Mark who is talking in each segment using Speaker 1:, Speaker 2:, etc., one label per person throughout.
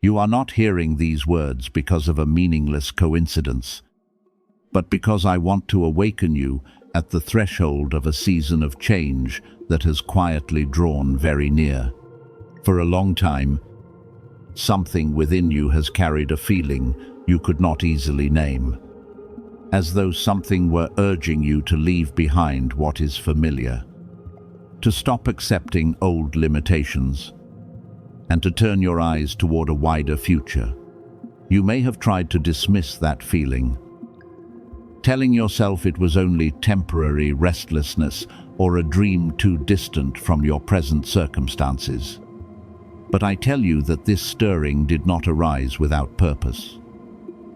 Speaker 1: You are not hearing these words because of a meaningless coincidence, but because I want to awaken you at the threshold of a season of change that has quietly drawn very near. For a long time, something within you has carried a feeling you could not easily name, as though something were urging you to leave behind what is familiar, to stop accepting old limitations, and to turn your eyes toward a wider future. You may have tried to dismiss that feeling, telling yourself it was only temporary restlessness or a dream too distant from your present circumstances. But I tell you that this stirring did not arise without purpose.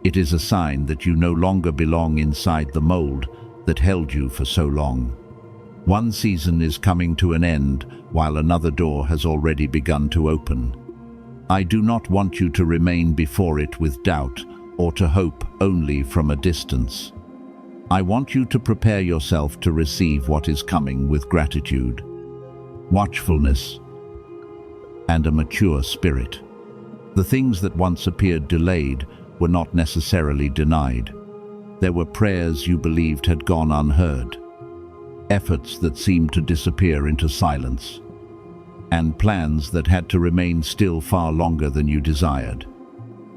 Speaker 1: It is a sign that you no longer belong inside the mold that held you for so long. One season is coming to an end while another door has already begun to open. I do not want you to remain before it with doubt or to hope only from a distance. I want you to prepare yourself to receive what is coming with gratitude, watchfulness, and a mature spirit. The things that once appeared delayed were not necessarily denied. There were prayers you believed had gone unheard, efforts that seemed to disappear into silence, and plans that had to remain still far longer than you desired.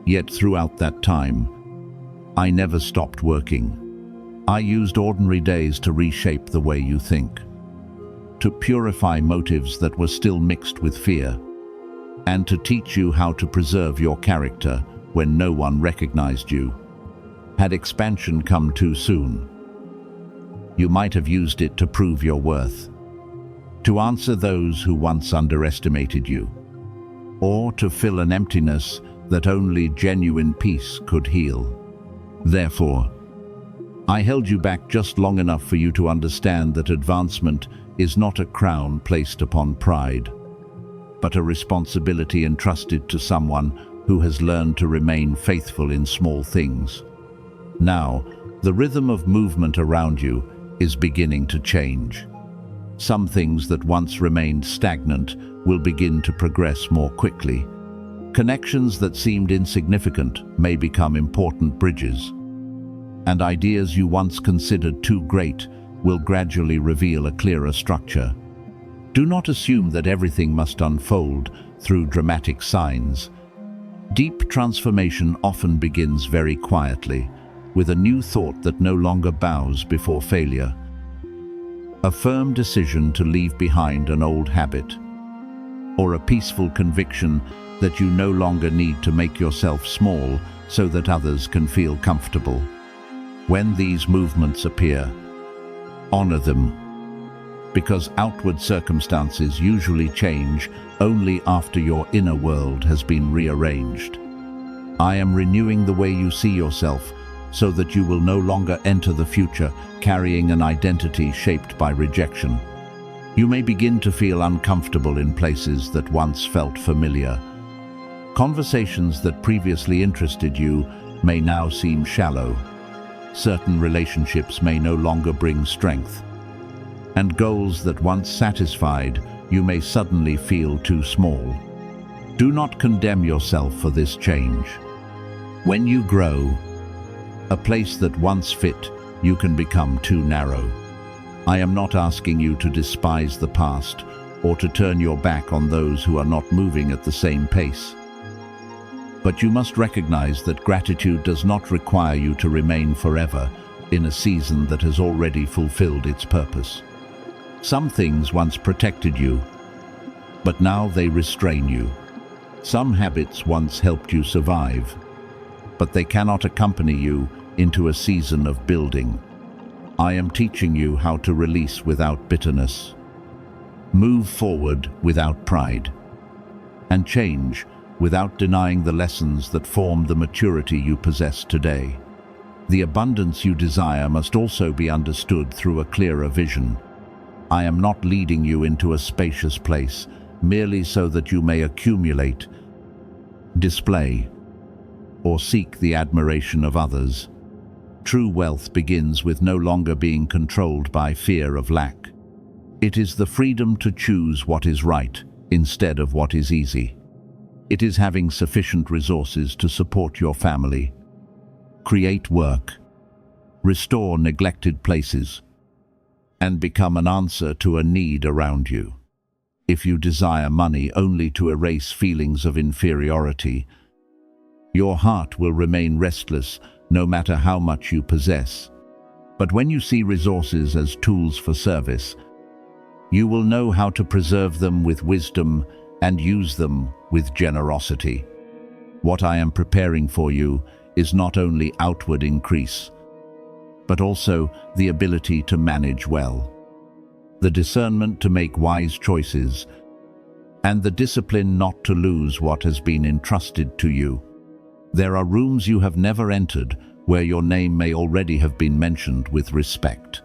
Speaker 1: Yet throughout that time, I never stopped working. I used ordinary days to reshape the way you think, to purify motives that were still mixed with fear, and to teach you how to preserve your character when no one recognized you. Had expansion come too soon, you might have used it to prove your worth, to answer those who once underestimated you, or to fill an emptiness that only genuine peace could heal. Therefore, I held you back just long enough for you to understand that advancement is not a crown placed upon pride, but a responsibility entrusted to someone who has learned to remain faithful in small things. Now, the rhythm of movement around you is beginning to change. Some things that once remained stagnant will begin to progress more quickly. Connections that seemed insignificant may become important bridges, and ideas you once considered too great will gradually reveal a clearer structure. Do not assume that everything must unfold through dramatic signs. Deep transformation often begins very quietly, with a new thought that no longer bows before failure. A firm decision to leave behind an old habit, or a peaceful conviction that you no longer need to make yourself small so that others can feel comfortable. When these movements appear, honor them, because outward circumstances usually change only after your inner world has been rearranged. I am renewing the way you see yourself so that you will no longer enter the future carrying an identity shaped by rejection. You may begin to feel uncomfortable in places that once felt familiar. Conversations that previously interested you may now seem shallow. Certain relationships may no longer bring strength, and goals that once satisfied you may suddenly feel too small. Do not condemn yourself for this change. When you grow, a place that once fit you can become too narrow. I am not asking you to despise the past or to turn your back on those who are not moving at the same pace. But you must recognize that gratitude does not require you to remain forever in a season that has already fulfilled its purpose. Some things once protected you, but now they restrain you. Some habits once helped you survive, but they cannot accompany you into a season of building. I am teaching you how to release without bitterness, move forward without pride, and change without denying the lessons that form the maturity you possess today. The abundance you desire must also be understood through a clearer vision. I am not leading you into a spacious place merely so that you may accumulate, display, or seek the admiration of others. True wealth begins with no longer being controlled by fear of lack. It is the freedom to choose what is right instead of what is easy. It is having sufficient resources to support your family, create work, restore neglected places, and become an answer to a need around you. If you desire money only to erase feelings of inferiority, your heart will remain restless no matter how much you possess. But when you see resources as tools for service, you will know how to preserve them with wisdom and use them with generosity. What I am preparing for you is not only outward increase, but also the ability to manage well, the discernment to make wise choices, and the discipline not to lose what has been entrusted to you. There are rooms you have never entered where your name may already have been mentioned with respect.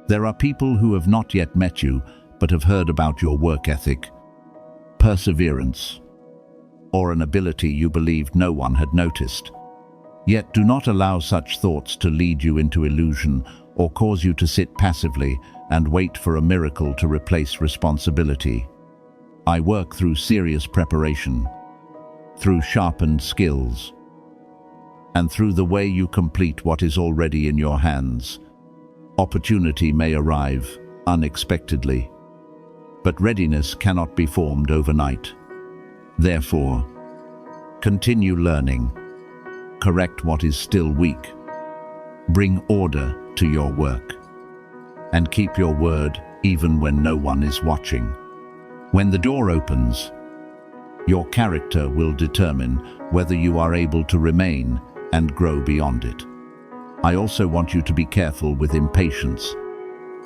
Speaker 1: There are people who have not yet met you but have heard about your work ethic, perseverance, or an ability you believed no one had noticed. Yet do not allow such thoughts to lead you into illusion or cause you to sit passively and wait for a miracle to replace responsibility. I work through serious preparation, through sharpened skills, and through the way you complete what is already in your hands. Opportunity may arrive unexpectedly, but readiness cannot be formed overnight. Therefore, continue learning, correct what is still weak, bring order to your work, and keep your word even when no one is watching. When the door opens, your character will determine whether you are able to remain and grow beyond it. I also want you to be careful with impatience.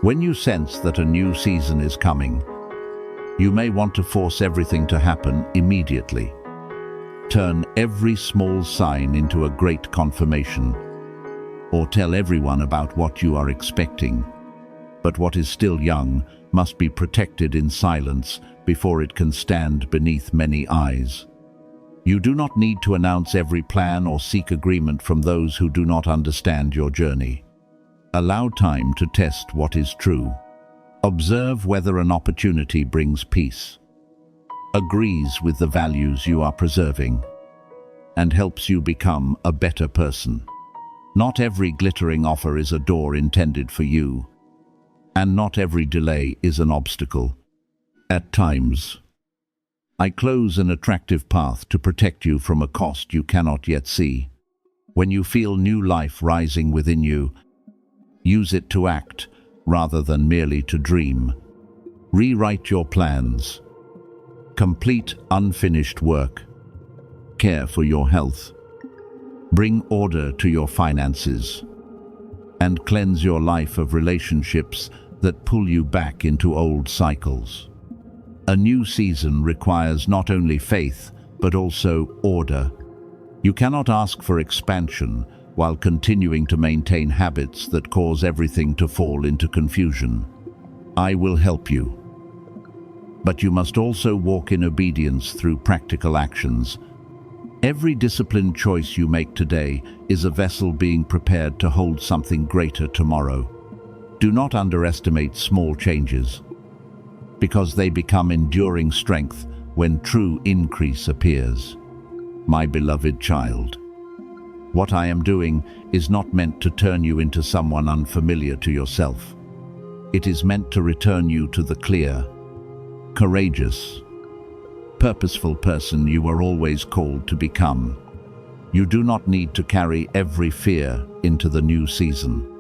Speaker 1: When you sense that a new season is coming, you may want to force everything to happen immediately. Turn every small sign into a great confirmation, or tell everyone about what you are expecting. But what is still young must be protected in silence before it can stand beneath many eyes. You do not need to announce every plan or seek agreement from those who do not understand your journey. Allow time to test what is true. Observe whether an opportunity brings peace, agrees with the values you are preserving, and helps you become a better person. Not every glittering offer is a door intended for you, and not every delay is an obstacle. At times, I close an attractive path to protect you from a cost you cannot yet see. When you feel new life rising within you, use it to act rather than merely to dream. Rewrite your plans. Complete unfinished work. Care for your health. Bring order to your finances. And cleanse your life of relationships that pull you back into old cycles. A new season requires not only faith, but also order. You cannot ask for expansion while continuing to maintain habits that cause everything to fall into confusion. I will help you. But you must also walk in obedience through practical actions. Every disciplined choice you make today is a vessel being prepared to hold something greater tomorrow. Do not underestimate small changes, because they become enduring strength when true increase appears. My beloved child, what I am doing is not meant to turn you into someone unfamiliar to yourself. It is meant to return you to the clear, courageous, purposeful person you were always called to become. You do not need to carry every fear into the new season.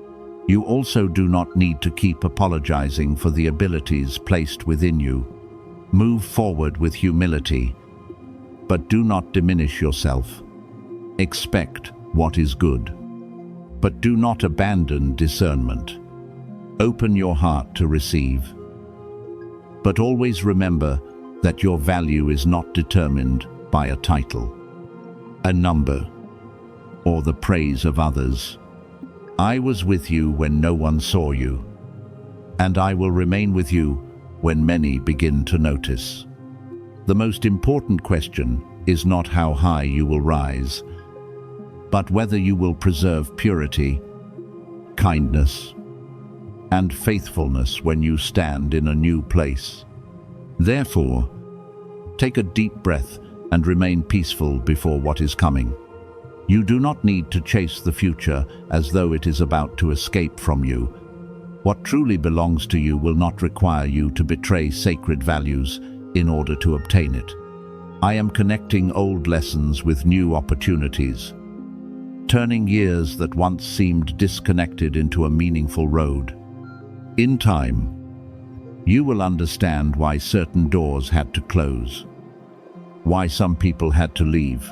Speaker 1: You also do not need to keep apologizing for the abilities placed within you. Move forward with humility, but do not diminish yourself. Expect what is good, but do not abandon discernment. Open your heart to receive, but always remember that your value is not determined by a title, a number, or the praise of others. I was with you when no one saw you, and I will remain with you when many begin to notice. The most important question is not how high you will rise, but whether you will preserve purity, kindness, and faithfulness when you stand in a new place. Therefore, take a deep breath and remain peaceful before what is coming. You do not need to chase the future as though it is about to escape from you. What truly belongs to you will not require you to betray sacred values in order to obtain it. I am connecting old lessons with new opportunities, turning years that once seemed disconnected into a meaningful road. In time, you will understand why certain doors had to close, why some people had to leave,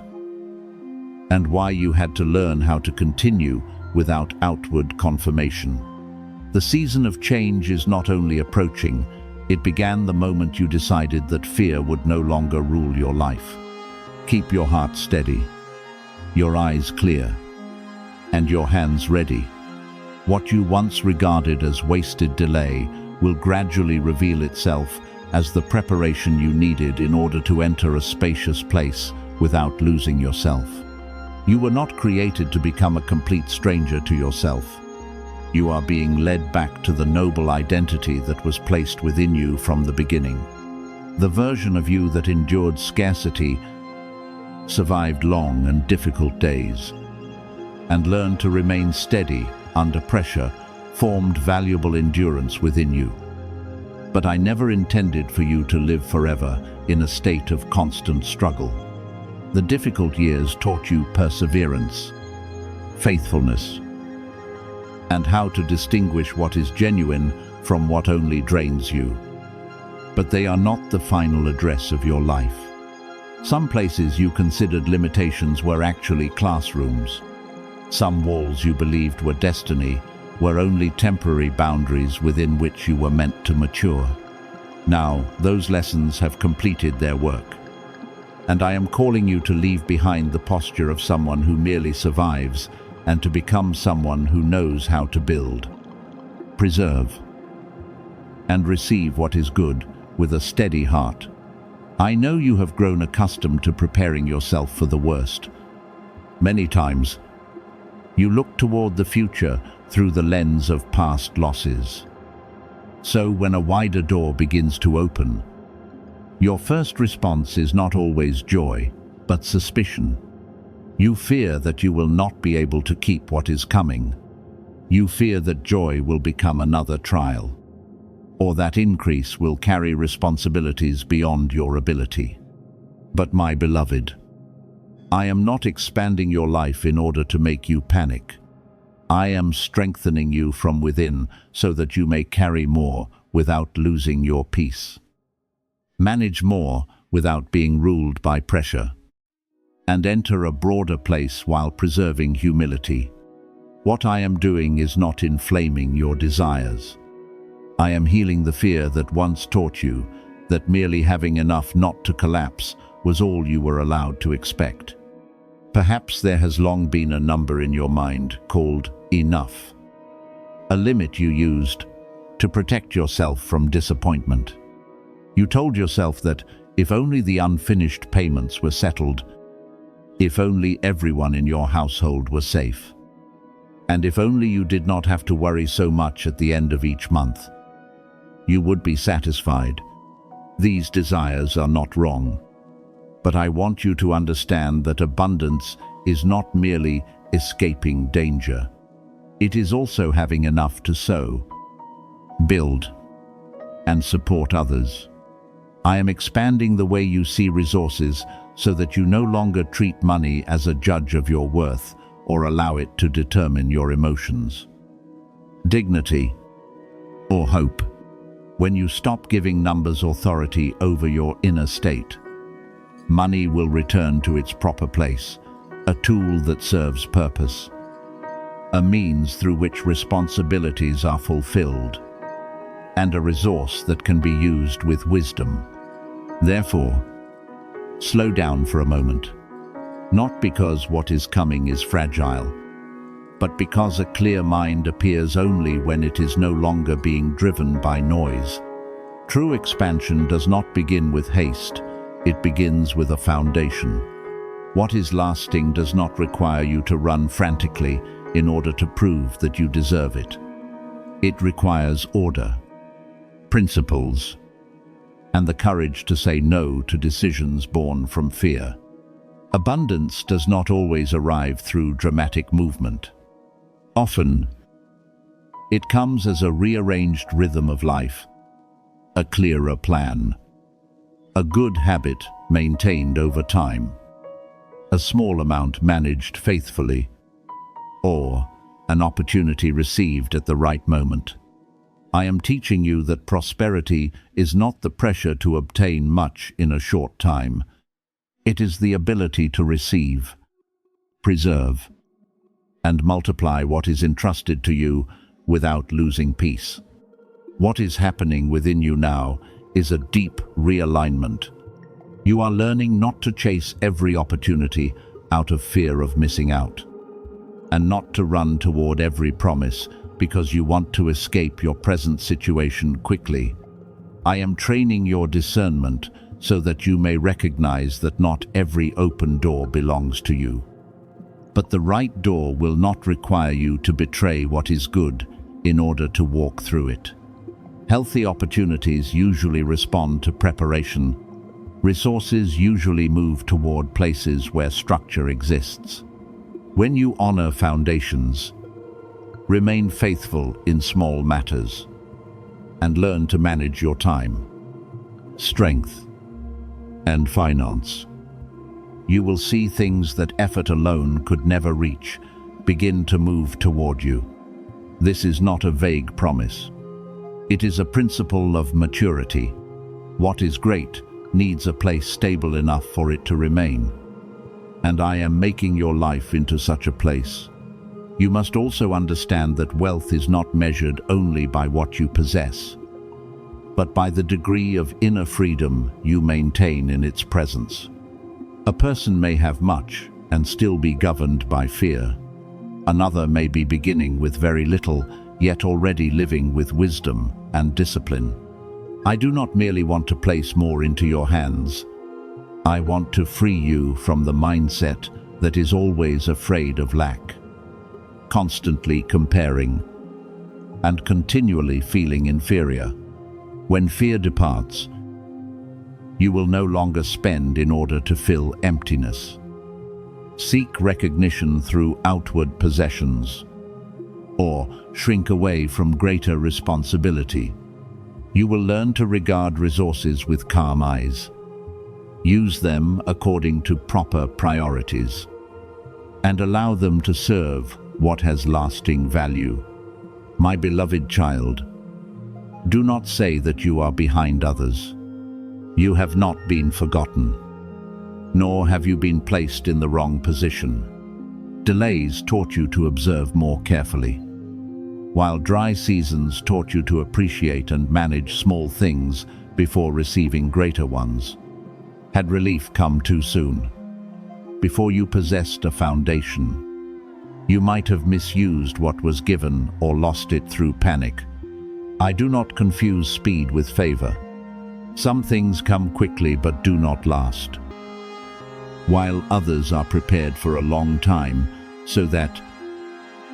Speaker 1: and why you had to learn how to continue without outward confirmation. The season of change is not only approaching, it began the moment you decided that fear would no longer rule your life. Keep your heart steady, your eyes clear, and your hands ready. What you once regarded as wasted delay will gradually reveal itself as the preparation you needed in order to enter a spacious place without losing yourself. You were not created to become a complete stranger to yourself. You are being led back to the noble identity that was placed within you from the beginning. The version of you that endured scarcity, survived long and difficult days, and learned to remain steady under pressure, formed valuable endurance within you. But I never intended for you to live forever in a state of constant struggle. The difficult years taught you perseverance, faithfulness, and how to distinguish what is genuine from what only drains you. But they are not the final address of your life. Some places you considered limitations were actually classrooms. Some walls you believed were destiny were only temporary boundaries within which you were meant to mature. Now, those lessons have completed their work, and I am calling you to leave behind the posture of someone who merely survives and to become someone who knows how to build, preserve, and receive what is good with a steady heart. I know you have grown accustomed to preparing yourself for the worst. Many times, you look toward the future through the lens of past losses. So when a wider door begins to open, your first response is not always joy, but suspicion. You fear that you will not be able to keep what is coming. You fear that joy will become another trial, or that increase will carry responsibilities beyond your ability. But my beloved, I am not expanding your life in order to make you panic. I am strengthening you from within so that you may carry more without losing your peace. Manage more without being ruled by pressure, and enter a broader place while preserving humility. What I am doing is not inflaming your desires. I am healing the fear that once taught you that merely having enough not to collapse was all you were allowed to expect. Perhaps there has long been a number in your mind called enough, a limit you used to protect yourself from disappointment. You told yourself that if only the unfinished payments were settled, if only everyone in your household was safe, and if only you did not have to worry so much at the end of each month, you would be satisfied. These desires are not wrong, but I want you to understand that abundance is not merely escaping danger. It is also having enough to sow, build, and support others. I am expanding the way you see resources so that you no longer treat money as a judge of your worth or allow it to determine your emotions. Dignity or hope. When you stop giving numbers authority over your inner state, money will return to its proper place, a tool that serves purpose, a means through which responsibilities are fulfilled, and a resource that can be used with wisdom. Therefore, slow down for a moment, not because what is coming is fragile, but because a clear mind appears only when it is no longer being driven by noise. True expansion does not begin with haste, it begins with a foundation. What is lasting does not require you to run frantically in order to prove that you deserve it. It requires order, principles, and the courage to say no to decisions born from fear. Abundance does not always arrive through dramatic movement. Often, it comes as a rearranged rhythm of life, a clearer plan, a good habit maintained over time, a small amount managed faithfully, or an opportunity received at the right moment. I am teaching you that prosperity is not the pressure to obtain much in a short time. It is the ability to receive, preserve, and multiply what is entrusted to you without losing peace. What is happening within you now is a deep realignment. You are learning not to chase every opportunity out of fear of missing out, and not to run toward every promise because you want to escape your present situation quickly. I am training your discernment so that you may recognize that not every open door belongs to you. But the right door will not require you to betray what is good in order to walk through it. Healthy opportunities usually respond to preparation. Resources usually move toward places where structure exists. When you honor foundations, remain faithful in small matters, and learn to manage your time, strength, and finance, you will see things that effort alone could never reach begin to move toward you. This is not a vague promise. It is a principle of maturity. What is great needs a place stable enough for it to remain. And I am making your life into such a place. You must also understand that wealth is not measured only by what you possess, but by the degree of inner freedom you maintain in its presence. A person may have much and still be governed by fear. Another may be beginning with very little, yet already living with wisdom and discipline. I do not merely want to place more into your hands. I want to free you from the mindset that is always afraid of lack, constantly comparing, and continually feeling inferior. When fear departs, you will no longer spend in order to fill emptiness. Seek recognition through outward possessions, or shrink away from greater responsibility. You will learn to regard resources with calm eyes. Use them according to proper priorities, and allow them to serve what has lasting value. My beloved child, do not say that you are behind others. You have not been forgotten, nor have you been placed in the wrong position. Delays taught you to observe more carefully, while dry seasons taught you to appreciate and manage small things before receiving greater ones. Had relief come too soon? Before you possessed a foundation, you might have misused what was given or lost it through panic. I do not confuse speed with favor. Some things come quickly but do not last, while others are prepared for a long time so that,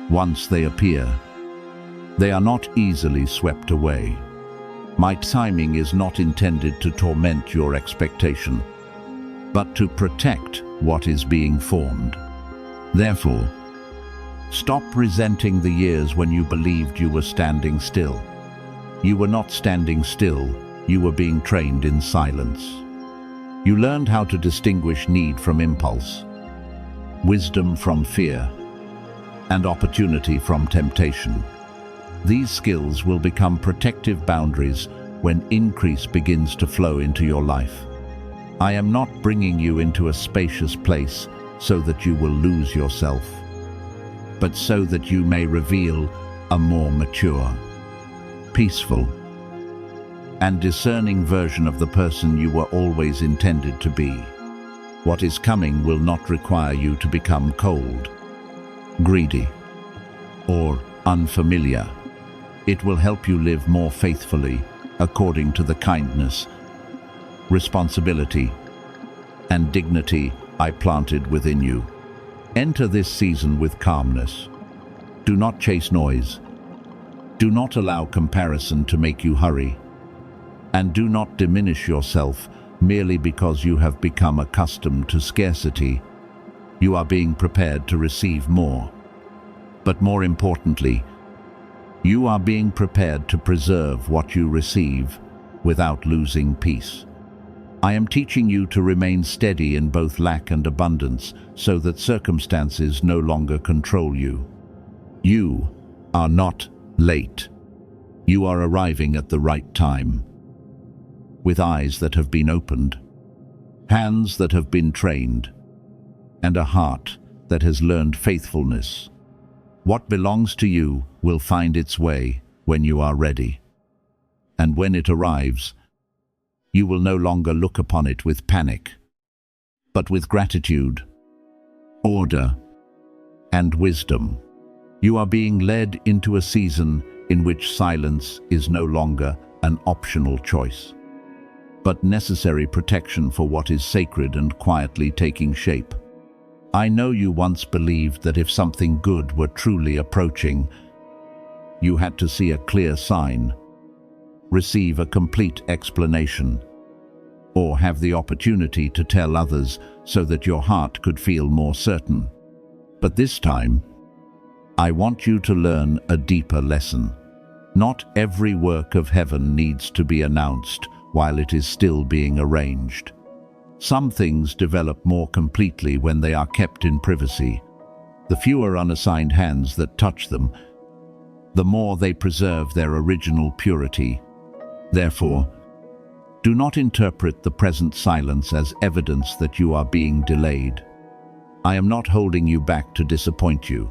Speaker 1: once they appear, they are not easily swept away. My timing is not intended to torment your expectation, but to protect what is being formed. Therefore, stop resenting the years when you believed you were standing still. You were not standing still, you were being trained in silence. You learned how to distinguish need from impulse, wisdom from fear, and opportunity from temptation. These skills will become protective boundaries when increase begins to flow into your life. I am not bringing you into a spacious place so that you will lose yourself, but so that you may reveal a more mature, peaceful, and discerning version of the person you were always intended to be. What is coming will not require you to become cold, greedy, or unfamiliar. It will help you live more faithfully according to the kindness, responsibility, and dignity I planted within you. Enter this season with calmness. Do not chase noise. Do not allow comparison to make you hurry. And do not diminish yourself merely because you have become accustomed to scarcity. You are being prepared to receive more. But more importantly, you are being prepared to preserve what you receive without losing peace. I am teaching you to remain steady in both lack and abundance so that circumstances no longer control you. You are not late. You are arriving at the right time, with eyes that have been opened, hands that have been trained, and a heart that has learned faithfulness. What belongs to you will find its way when you are ready. And when it arrives, you will no longer look upon it with panic, but with gratitude, order, and wisdom. You are being led into a season in which silence is no longer an optional choice, but necessary protection for what is sacred and quietly taking shape. I know you once believed that if something good were truly approaching, you had to see a clear sign, receive a complete explanation, or have the opportunity to tell others so that your heart could feel more certain. But this time, I want you to learn a deeper lesson. Not every work of heaven needs to be announced while it is still being arranged. Some things develop more completely when they are kept in privacy. The fewer unassigned hands that touch them, the more they preserve their original purity. Therefore, do not interpret the present silence as evidence that you are being delayed. I am not holding you back to disappoint you.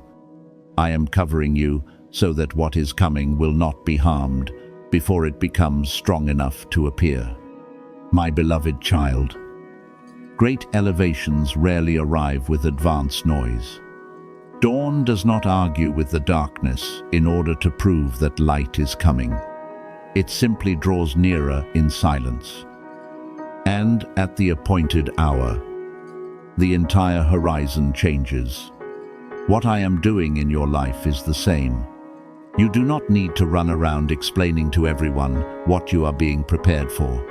Speaker 1: I am covering you so that what is coming will not be harmed before it becomes strong enough to appear. My beloved child, great elevations rarely arrive with advance noise. Dawn does not argue with the darkness in order to prove that light is coming. It simply draws nearer in silence. And at the appointed hour, the entire horizon changes. What I am doing in your life is the same. You do not need to run around explaining to everyone what you are being prepared for.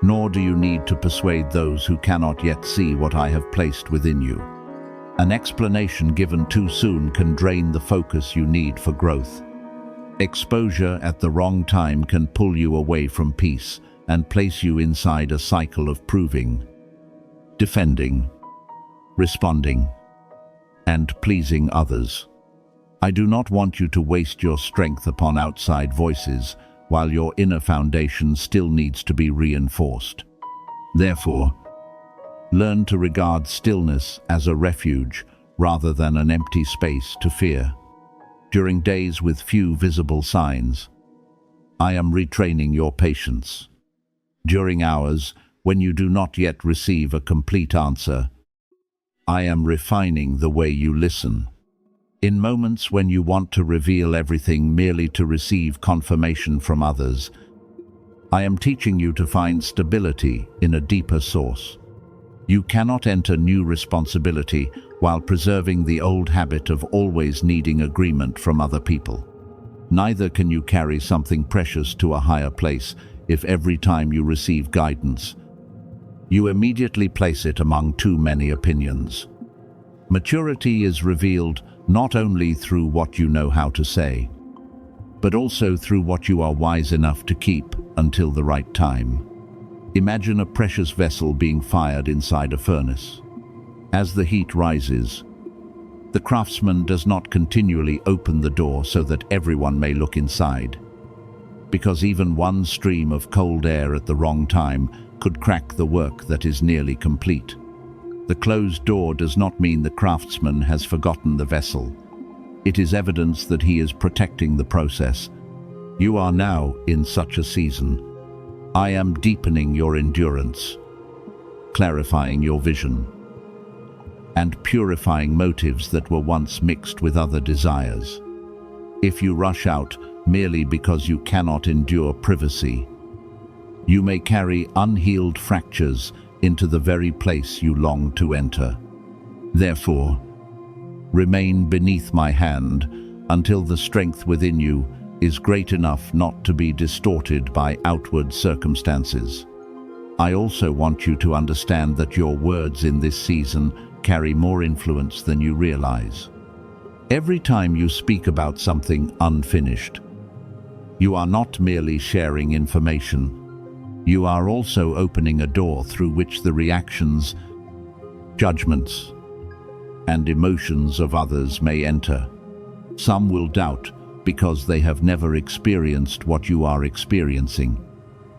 Speaker 1: Nor do you need to persuade those who cannot yet see what I have placed within you. An explanation given too soon can drain the focus you need for growth. Exposure at the wrong time can pull you away from peace and place you inside a cycle of proving, defending, responding, and pleasing others. I do not want you to waste your strength upon outside voices while your inner foundation still needs to be reinforced. Therefore, learn to regard stillness as a refuge rather than an empty space to fear. During days with few visible signs, I am retraining your patience. During hours when you do not yet receive a complete answer, I am refining the way you listen. In moments when you want to reveal everything merely to receive confirmation from others, I am teaching you to find stability in a deeper source. You cannot enter new responsibility while preserving the old habit of always needing agreement from other people. Neither can you carry something precious to a higher place if every time you receive guidance, you immediately place it among too many opinions. Maturity is revealed not only through what you know how to say, but also through what you are wise enough to keep until the right time. Imagine a precious vessel being fired inside a furnace. As the heat rises, the craftsman does not continually open the door so that everyone may look inside, because even one stream of cold air at the wrong time could crack the work that is nearly complete. The closed door does not mean the craftsman has forgotten the vessel. It is evidence that he is protecting the process. You are now in such a season. I am deepening your endurance, clarifying your vision, and purifying motives that were once mixed with other desires. If you rush out merely because you cannot endure privacy, you may carry unhealed fractures into the very place you long to enter. Therefore, remain beneath my hand until the strength within you is great enough not to be distorted by outward circumstances. I also want you to understand that your words in this season carry more influence than you realize. Every time you speak about something unfinished, you are not merely sharing information. You are also opening a door through which the reactions, judgments, and emotions of others may enter. Some will doubt because they have never experienced what you are experiencing.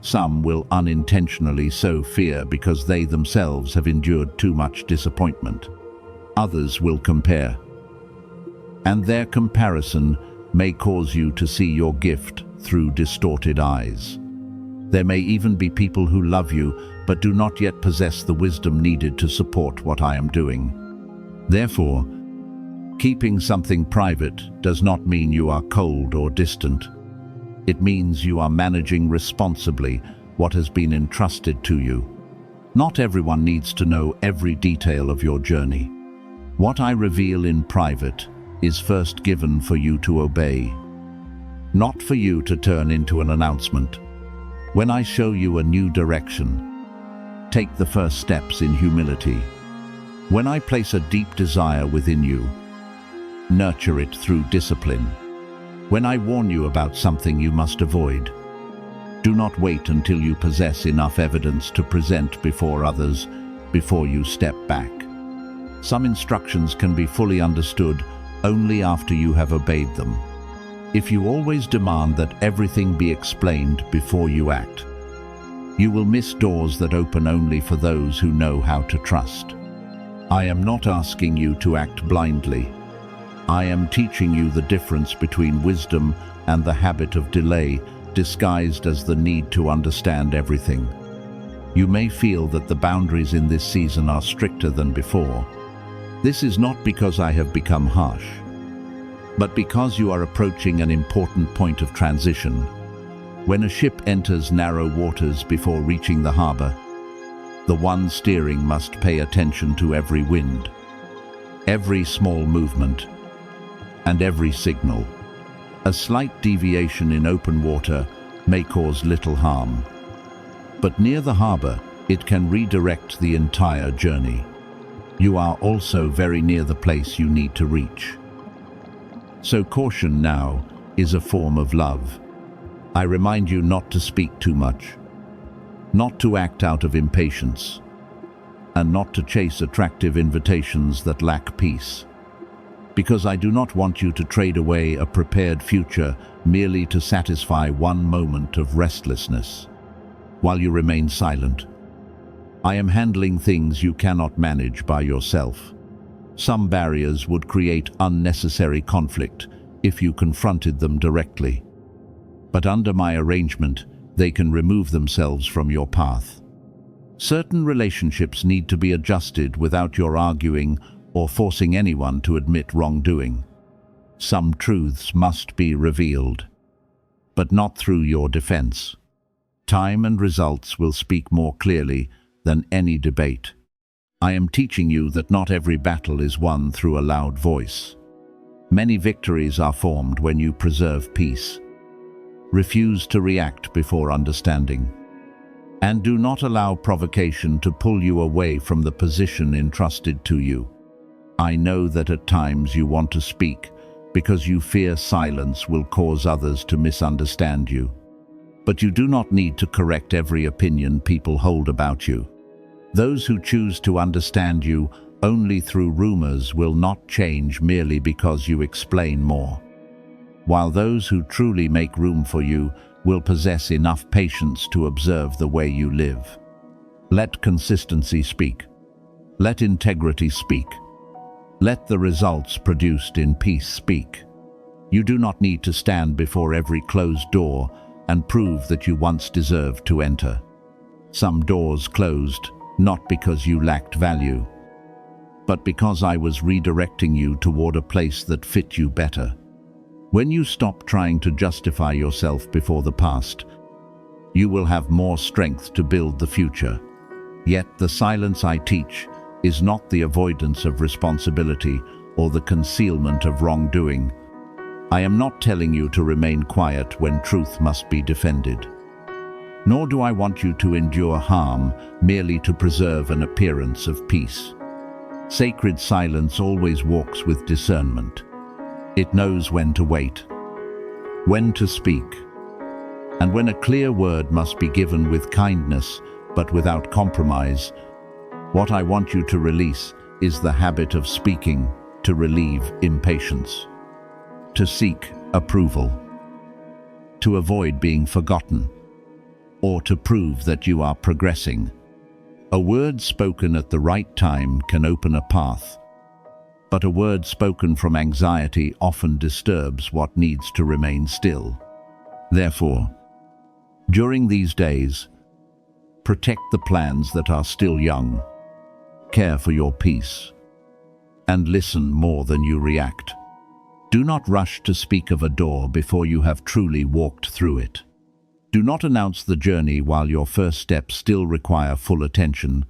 Speaker 1: Some will unintentionally sow fear because they themselves have endured too much disappointment. Others will compare, and their comparison may cause you to see your gift through distorted eyes. There may even be people who love you but do not yet possess the wisdom needed to support what I am doing. Therefore, keeping something private does not mean you are cold or distant. It means you are managing responsibly what has been entrusted to you. Not everyone needs to know every detail of your journey. What I reveal in private is first given for you to obey, not for you to turn into an announcement. When I show you a new direction, take the first steps in humility. When I place a deep desire within you, nurture it through discipline. When I warn you about something you must avoid, do not wait until you possess enough evidence to present before others before you step back. Some instructions can be fully understood only after you have obeyed them. If you always demand that everything be explained before you act, you will miss doors that open only for those who know how to trust. I am not asking you to act blindly. I am teaching you the difference between wisdom and the habit of delay, disguised as the need to understand everything. You may feel that the boundaries in this season are stricter than before. This is not because I have become harsh, but because you are approaching an important point of transition. When a ship enters narrow waters before reaching the harbor, the one steering must pay attention to every wind, every small movement, and every signal. A slight deviation in open water may cause little harm, but near the harbor, it can redirect the entire journey. You are also very near the place you need to reach. So caution now is a form of love. I remind you not to speak too much, not to act out of impatience, and not to chase attractive invitations that lack peace. Because I do not want you to trade away a prepared future merely to satisfy one moment of restlessness. While you remain silent, I am handling things you cannot manage by yourself. Some barriers would create unnecessary conflict if you confronted them directly. But under my arrangement, they can remove themselves from your path. Certain relationships need to be adjusted without your arguing or forcing anyone to admit wrongdoing. Some truths must be revealed, but not through your defense. Time and results will speak more clearly than any debate. I am teaching you that not every battle is won through a loud voice. Many victories are formed when you preserve peace. Refuse to react before understanding, and do not allow provocation to pull you away from the position entrusted to you. I know that at times you want to speak because you fear silence will cause others to misunderstand you. But you do not need to correct every opinion people hold about you. Those who choose to understand you only through rumors will not change merely because you explain more, while those who truly make room for you will possess enough patience to observe the way you live. Let consistency speak. Let integrity speak. Let the results produced in peace speak. You do not need to stand before every closed door and prove that you once deserved to enter. Some doors closed not because you lacked value, but because I was redirecting you toward a place that fit you better. When you stop trying to justify yourself before the past, you will have more strength to build the future. Yet the silence I teach is not the avoidance of responsibility or the concealment of wrongdoing. I am not telling you to remain quiet when truth must be defended. Nor do I want you to endure harm merely to preserve an appearance of peace. Sacred silence always walks with discernment. It knows when to wait, when to speak, and when a clear word must be given with kindness but without compromise. What I want you to release is the habit of speaking to relieve impatience, to seek approval, to avoid being forgotten, or to prove that you are progressing. A word spoken at the right time can open a path, but a word spoken from anxiety often disturbs what needs to remain still. Therefore, during these days, protect the plans that are still young, care for your peace, and listen more than you react. Do not rush to speak of a door before you have truly walked through it. Do not announce the journey while your first steps still require full attention.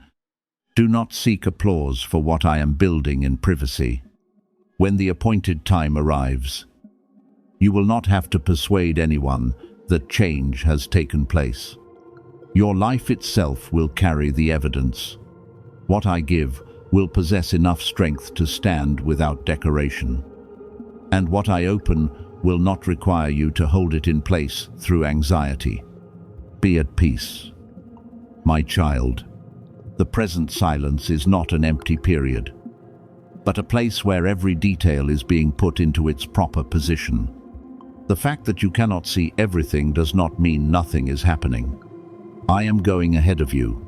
Speaker 1: Do not seek applause for what I am building in privacy. When the appointed time arrives, you will not have to persuade anyone that change has taken place. Your life itself will carry the evidence. What I give will possess enough strength to stand without decoration. And what I open will not require you to hold it in place through anxiety. Be at peace. My child, the present silence is not an empty period, but a place where every detail is being put into its proper position. The fact that you cannot see everything does not mean nothing is happening. I am going ahead of you,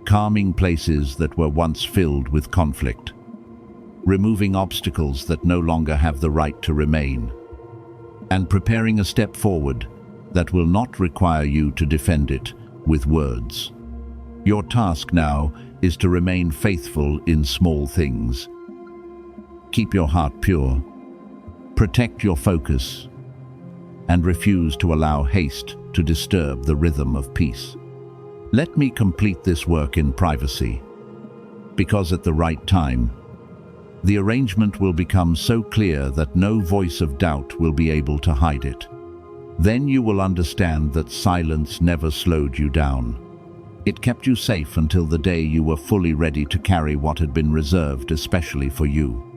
Speaker 1: calming places that were once filled with conflict, removing obstacles that no longer have the right to remain, and preparing a step forward that will not require you to defend it with words. Your task now is to remain faithful in small things. Keep your heart pure, protect your focus, and refuse to allow haste to disturb the rhythm of peace. Let me complete this work in privacy, because at the right time, the arrangement will become so clear that no voice of doubt will be able to hide it. Then you will understand that silence never slowed you down. It kept you safe until the day you were fully ready to carry what had been reserved especially for you.